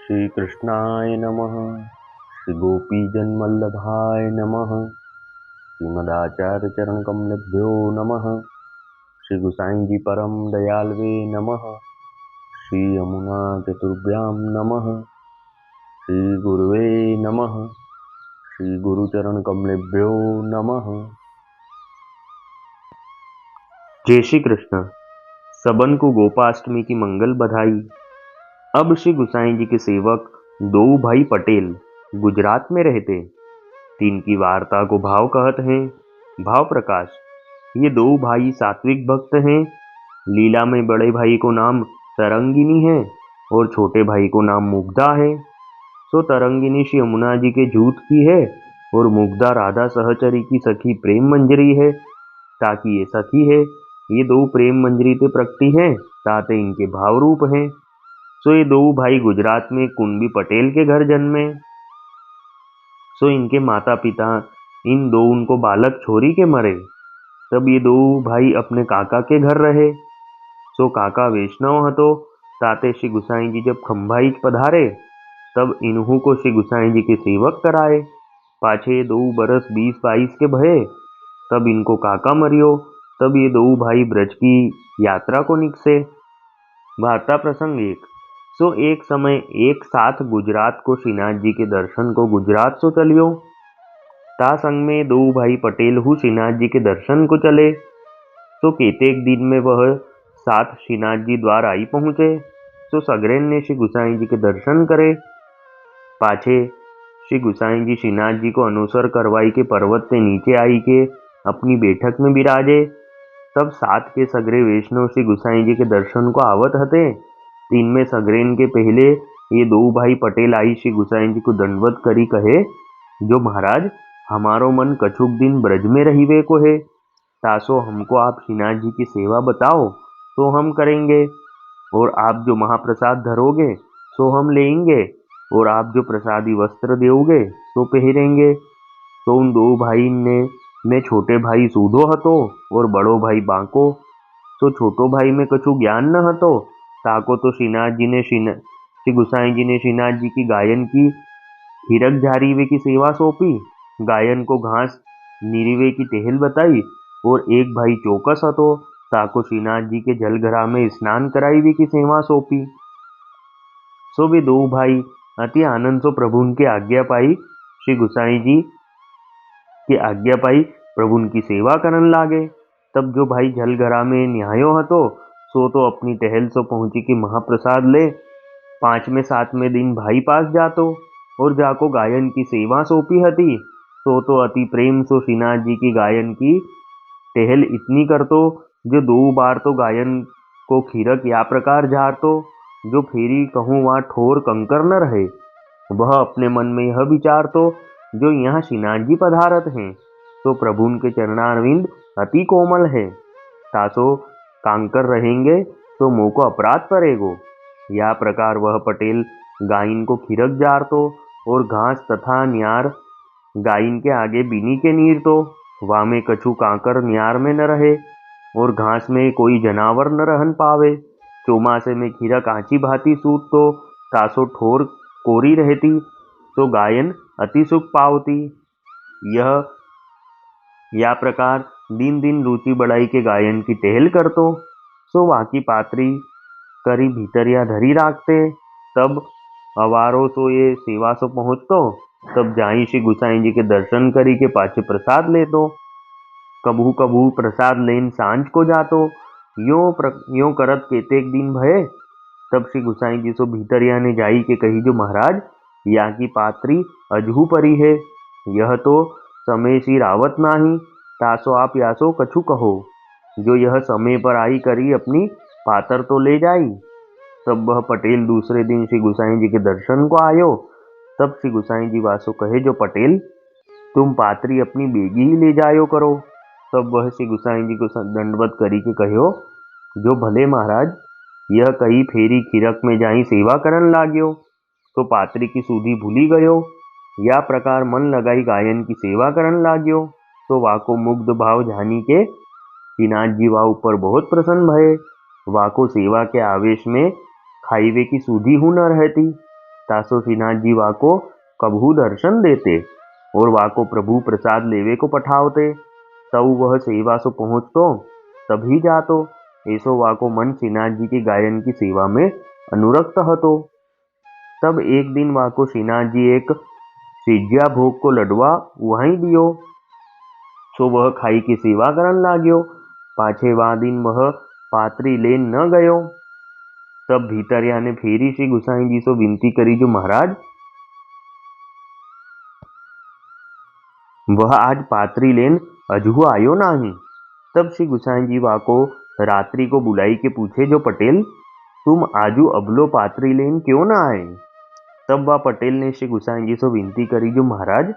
श्री कृष्णाय नमः। श्री गोपीजनवल्लभाय नमः। श्रीमदाचार्य चरण कमलेभ्यो नमः। श्री गुसाई जी परम दयालवे नमः। श्री यमुना चतुर्भ्यां नमः। श्री गुरुवे नमः। श्री गुरुचरण कमलेभ्यो नमः। जय श्री कृष्ण। सबन को गोपाष्टमी की मंगल बधाई। अब श्री गुसाई जी के सेवक दो भाई पटेल गुजरात में रहते। तीन की वार्ता को भाव कहत हैं। भाव प्रकाश। ये दो भाई सात्विक भक्त हैं। लीला में बड़े भाई को नाम तरंगिनी है और छोटे भाई को नाम मुग्धा है। सो तरंगिनी श्री यमुना जी के जूत की है और मुग्धा राधा सहचरी की सखी प्रेम मंजरी है। ताकि ये सखी है, ये दो प्रेम मंजरी ते प्रकटी हैं, ताते इनके भाव रूप हैं। सो ये दो भाई गुजरात में कुंबी पटेल के घर जन्मे। सो इनके माता पिता इन दो उनको बालक छोरी के मरे। तब ये दो भाई अपने काका के घर रहे। सो काका वैष्णव हतो। ताते श्री गुसाई जी जब खंभाई पधारे तब इन्हू को श्री गुसाई जी के सेवक कराए। पाछे 2 बरस 20-22 के भये तब इनको काका मरियो। तब ये दो भाई ब्रज की यात्रा को निकसे। वार्ता प्रसंग 1। सो एक समय एक साथ गुजरात को श्रीनाथ जी के दर्शन को गुजरात सो चलियो। ता संग में दो भाई पटेल हु श्रीनाथ जी के दर्शन को चले। सो केतेक दिन में वह साथ श्रीनाथ जी द्वार आई पहुंचे। सो सगरेन ने श्री गुसाई जी के दर्शन करे। पाछे श्री गुसाई जी श्रीनाथ जी को अनुसर करवाई के पर्वत से नीचे आई के अपनी बैठक में बिराजे। तब सात के सगरे वैष्णव श्री गुसाई जी के दर्शन को आवत हते। तीन में सगरेन के पहले ये दो भाई पटेल आई श्री गुसाई जी को दंडवत करी कहे, जो महाराज हमारो मन कछुक दिन ब्रज में रहीवे को है। तासो हमको आप श्रीनाथ जी की सेवा बताओ तो हम करेंगे, और आप जो महाप्रसाद धरोगे सो हम लेंगे, और आप जो प्रसादी वस्त्र दोगे सो पहरेंगे। तो उन दो भाई ने में छोटे भाई सूधो हतो और बड़ो भाई बांको। तो छोटो भाई में कछु ज्ञान न हतो। ताको तो श्री गुसाई जी ने श्रीनाथ जी की गायन की हिरक झारीवे की सेवा सौंपी। गायन को घास निरीवे की टहल बताई। और एक भाई चौकस हतो, ताको श्रीनाथ जी के जलघरा में स्नान कराईवे की सेवा सौंपी। सो वे दो भाई अति आनंद सो प्रभु की आज्ञा पाई श्री गुसाई जी की आज्ञा पाई प्रभु की सेवा करन लागे। तब जो भाई जलघरा में न्यायो हतो सो तो अपनी टहल सो पहुंची कि महाप्रसाद ले। 5वें 7वें दिन भाई पास जातो और जाको गायन की सेवा सौंपी हती। सो तो अति प्रेम सो श्रीनाथ जी की गायन की टहल इतनी करतो, जो 2 बार तो गायन को खीरक या प्रकार झारतो, जो फेरी कहूँ वहाँ ठोर कंकर न रहे। वह अपने मन में यह विचारतो, जो यहाँ श्रीनाथ जी पधारत हैं तो प्रभु के चरणारविंद अति कोमल है। तासो कांकर रहेंगे तो मुँह को अपराध पड़ेगो। या प्रकार वह पटेल गायन को खिरक जारतो और घास तथा न्यार गायन के आगे बिनी के नीर तो वामे कछु कांकर न्यार में न रहे और घास में कोई जनावर न रहन पावे। चौमासे में खिरक आँची भाती सूत तो तासो ठोर कोरी रहती, तो गायन अति सुख पावती। यह या प्रकार दिन दिन रुचि बढ़ाई के गायन की टहल करतो। सो वाकी पात्री करी भीतरिया धरी राखते। तब अवारो सो ये सेवा सो पहुँचतो। तब जाई श्री गुसाई जी के दर्शन करी के पाछे प्रसाद लेतो। कभू कभू प्रसाद लेन सांझ को जातो। यो करत केतेक दिन भये। तब श्री गुसाई जी सो भीतरिया ने जाई के कही, जो महाराज या की पात्री अजहू परी है, यह तो समय सी रावत नाही। तासो आप यासो कछु कहो, जो यह समय पर आई करी अपनी पातर तो ले जाई। तब वह पटेल दूसरे दिन श्री गुसाई जी के दर्शन को आयो। तब श्री गुसाई जी वासो कहे, जो पटेल तुम पात्री अपनी बेगी ही ले जायो करो। तब वह श्री गुसाई जी को दंडवत करी के कहो, जो भले महाराज यह कई फेरी खिरक में जाई सेवा करन लाग्यो, तो पात्री की सूधी भूली गयो। या प्रकार मन लगाई गायन की सेवा करन लाग्यो, तो वाको मुग्ध भाव जानी के श्रीनाथ जी वा ऊपर बहुत प्रसन्न भये। वाको सेवा के आवेश में खाईवे की सूधी हूँ न रहती। तासो श्रीनाथ जी वाको कभू दर्शन देते और वाको प्रभु प्रसाद लेवे को पठावते। तब वह सेवा सो पहुँचतो तभी जातो। ऐसो वाको मन श्रीनाथ जी के गायन की सेवा में अनुरक्त हतो। तब एक दिन वाको श्रीनाथ जी एक सिज्या भोग को लडवा वहीं दियो। सो वह खाई की सेवा करन लाग्यो। पाछे वा दिन वह पात्री लेन न गयो। तब भीतरिया ने फेरी श्री गुसाई जी सो विनती करी जो महाराज वह आज पात्री लेन अजहू आयो नाही। तब श्री गुसाई जी वाको रात्रि को बुलाई के पूछे जो पटेल तुम आजू अबलो पात्री लेन क्यों ना आए। तब वह पटेल ने श्री गुसाई जी से विनती करी जो महाराज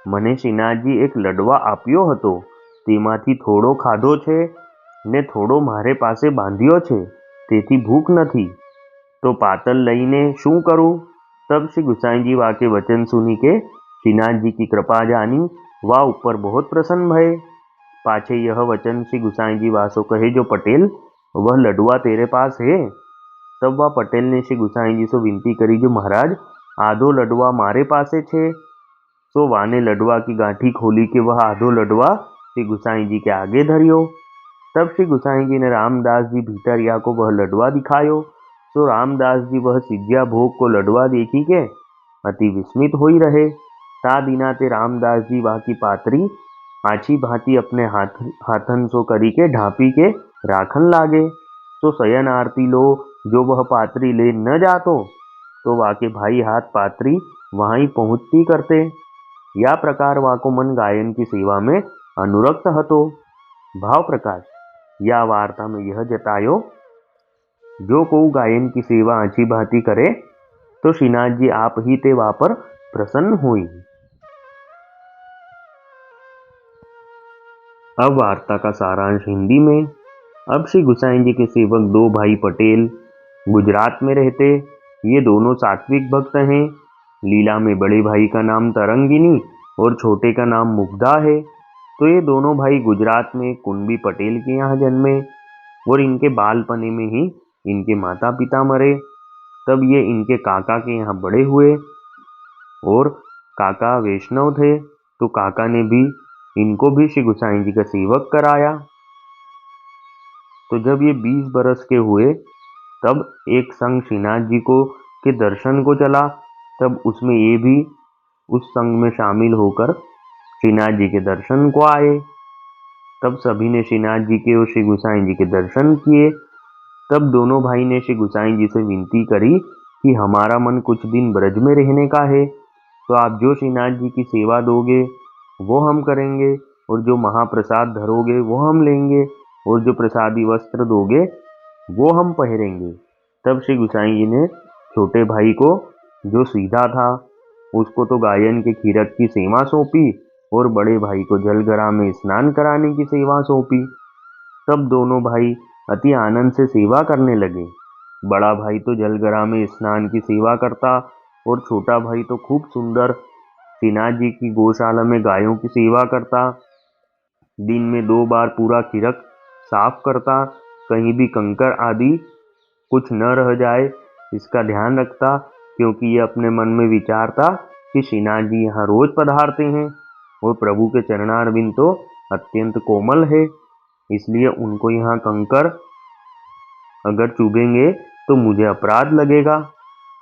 मने श्रीनाथ जी एक लडवा आप्यो हतो तेमांथी थोड़ो खाधो छे ने थोड़ो मारे पासे बांध्यो छे तेथी भूख नथी तो पातल लईने शू करूं। तब श्री गुसाई जी वाके वचन सुनी के श्रीनाथ जी की कृपा जानी वा ऊपर बहुत प्रसन्न भये। पाछे यह वचन श्री गुसाई जी वासो कहे जो पटेल वह लडुआ तेरे पास है। तब वह पटेल ने श्री गुसाई जी से विनती करी जो महाराज आधो लडुआ मारे पासे छे। सो वाने लडुआ की गांठी खोली के वह आधो लडुआ श्री गुसाई जी के आगे धरियो। तब श्री गुसाई जी ने रामदास जी भीतरिया को वह लडुआ दिखायो। सो रामदास जी वह सिज्या भोग को लडुआ देखी के अति विस्मित होई रहे। ता दिनाते रामदास जी वा की पात्री आछी भांति अपने हाथन सो करी के ढांपी के राखन लागे। तो शयन आरती लो जो वह पात्री ले न जातो तो वाके भाई हाथ पात्री वहीं पहुंचती करते। या प्रकार वाको मन गायन की सेवा में अनुरक्त हतो। भाव प्रकाश या वार्ता में यह जतायो जो को गायन की सेवा अच्छी भांति करे तो श्रीनाथ जी आप ही ते वा पर प्रसन्न हुई। अब वार्ता का सारांश हिंदी में। अब श्री गुसाई जी के सेवक दो भाई पटेल गुजरात में रहते। ये दोनों सात्विक भक्त हैं। लीला में बड़े भाई का नाम तरंगिनी और छोटे का नाम मुग्धा है। तो ये दोनों भाई गुजरात में कुंबी पटेल के यहाँ जन्मे और इनके बालपने में ही इनके माता पिता मरे। तब ये इनके काका के यहाँ बड़े हुए और काका वैष्णव थे तो काका ने भी इनको भी श्री गुसाई जी का सेवक कराया। तो जब ये 20 बरस के हुए तब एक संग श्रीनाथ जी को के दर्शन को चला। तब उसमें ये भी उस संग में शामिल होकर श्रीनाथ जी के दर्शन को आए। तब सभी ने श्रीनाथ जी के और श्री गुसाई जी के दर्शन किए। तब दोनों भाई ने श्री गुसाई जी से विनती करी कि हमारा मन कुछ दिन ब्रज में रहने का है तो आप जो श्रीनाथ जी की सेवा दोगे वो हम करेंगे और जो महाप्रसाद धरोगे वो हम लेंगे और जो प्रसादी वस्त्र दोगे वो हम पहनेंगे। तब श्री गुसाई जी ने छोटे भाई को जो सीधा था उसको तो गायन के खीरक की सेवा सौंपी और बड़े भाई को जलगरा में स्नान कराने की सेवा सौंपी। तब दोनों भाई अति आनंद से सेवा करने लगे। बड़ा भाई तो जलगरा में स्नान की सेवा करता और छोटा भाई तो खूब सुंदर श्रीनाथ जी की गौशाला में गायों की सेवा करता। दिन में 2 बार पूरा खीरक साफ करता, कहीं भी कंकर आदि कुछ न रह जाए इसका ध्यान रखता, क्योंकि ये अपने मन में विचारता कि श्रीनाथ जी यहाँ रोज पधारते हैं और प्रभु के चरणारविंद तो अत्यंत कोमल है, इसलिए उनको यहाँ कंकर अगर चुभेंगे तो मुझे अपराध लगेगा।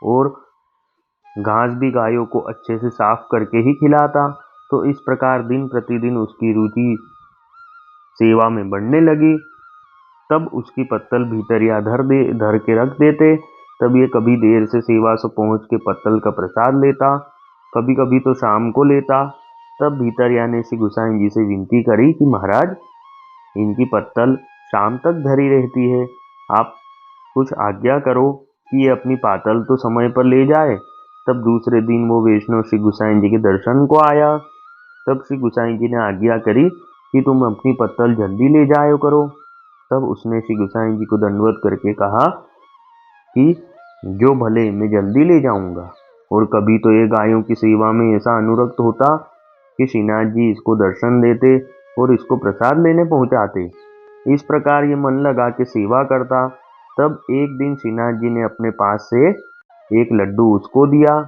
और घास भी गायों को अच्छे से साफ करके ही खिलाता। तो इस प्रकार दिन प्रतिदिन उसकी रुचि सेवा में बढ़ने लगी। तब उसकी पत्तल भीतरिया धर के रख देते। तब ये कभी देर से सेवा से पहुंच के पत्तल का प्रसाद लेता, कभी कभी तो शाम को लेता। तब भीतरिया ने श्री गुसाई जी से विनती करी कि महाराज इनकी पत्तल शाम तक धरी रहती है, आप कुछ आज्ञा करो कि ये अपनी पातल तो समय पर ले जाए। तब दूसरे दिन वो वैष्णव श्री गुसाई जी के दर्शन को आया। तब श्री गुसाई जी ने आज्ञा करी कि तुम अपनी पत्तल जल्दी ले जायो करो। तब उसने श्री गुसाई जी को दंडवत करके कहा कि जो भले मैं जल्दी ले जाऊंगा। और कभी तो ये गायों की सेवा में ऐसा अनुरक्त होता कि श्रीनाथ जी इसको दर्शन देते और इसको प्रसाद लेने पहुंचाते। इस प्रकार ये मन लगा के सेवा करता। तब एक दिन श्रीनाथ जी ने अपने पास से एक लड्डू उसको दिया।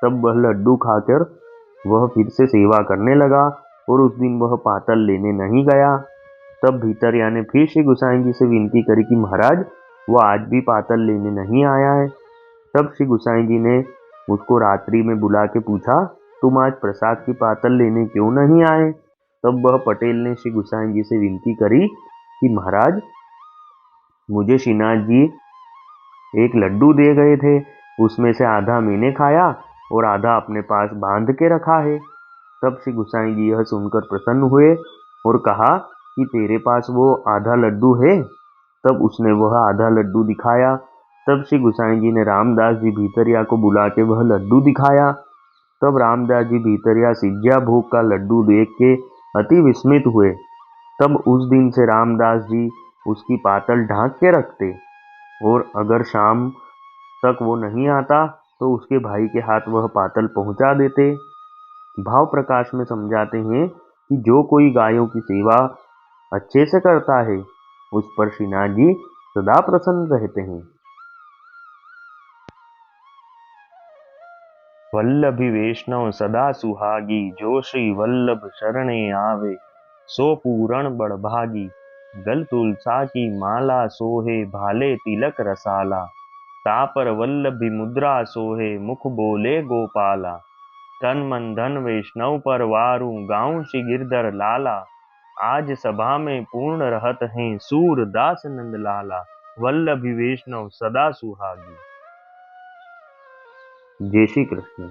तब वह लड्डू खाकर वह फिर से सेवा करने लगा और उस दिन वह पातल लेने नहीं गया। तब भीतरिया ने फिर श्री गोसाई जी से विनती करी कि महाराज, वह आज भी पातल लेने नहीं आया है। तब श्री गोसाई जी ने उसको रात्रि में बुला के पूछा, तुम आज प्रसाद की पातल लेने क्यों नहीं आए? तब वह पटेल ने श्री गोसाई जी से विनती करी कि महाराज, मुझे श्रीनाथ जी एक लड्डू दे गए थे, उसमें से आधा मैंने खाया और आधा अपने पास बांध के रखा है। तब श्री गोसाई जी यह सुनकर प्रसन्न हुए और कहा कि तेरे पास वो आधा लड्डू है? तब उसने वह आधा लड्डू दिखाया। तब श्री गोसाई जी ने रामदास जी भीतरिया को बुला के वह लड्डू दिखाया। तब रामदास जी भीतरिया सिज्जा भोग का लड्डू देख के अति विस्मित हुए। तब उस दिन से रामदास जी उसकी पातल ढांक के रखते और अगर शाम तक वो नहीं आता तो उसके भाई के हाथ वह पातल पहुंचा देते। भाव प्रकाश में समझाते हैं कि जो कोई गायों की सेवा अच्छे से करता है उस पर श्रीनाथ जी सदा प्रसन्न रहते हैं। वल्लभी वैष्णव सदा सुहागी, जो श्री वल्लभ शरणे आवे, सो पूरण बड़भागी। गल तुलसा की माला सोहे, भाले तिलक रसाला। तापर वल्लभी मुद्रा सोहे, मुख बोले गोपाला। तन मन धन वैष्णव पर वारू, गाऊं श्री गिरधर लाला। आज सभा में पूर्ण रहत हैं, सूर दास नंद लाला। वल्लभी वैष्णव सदा सुहागी। जय श्री कृष्ण।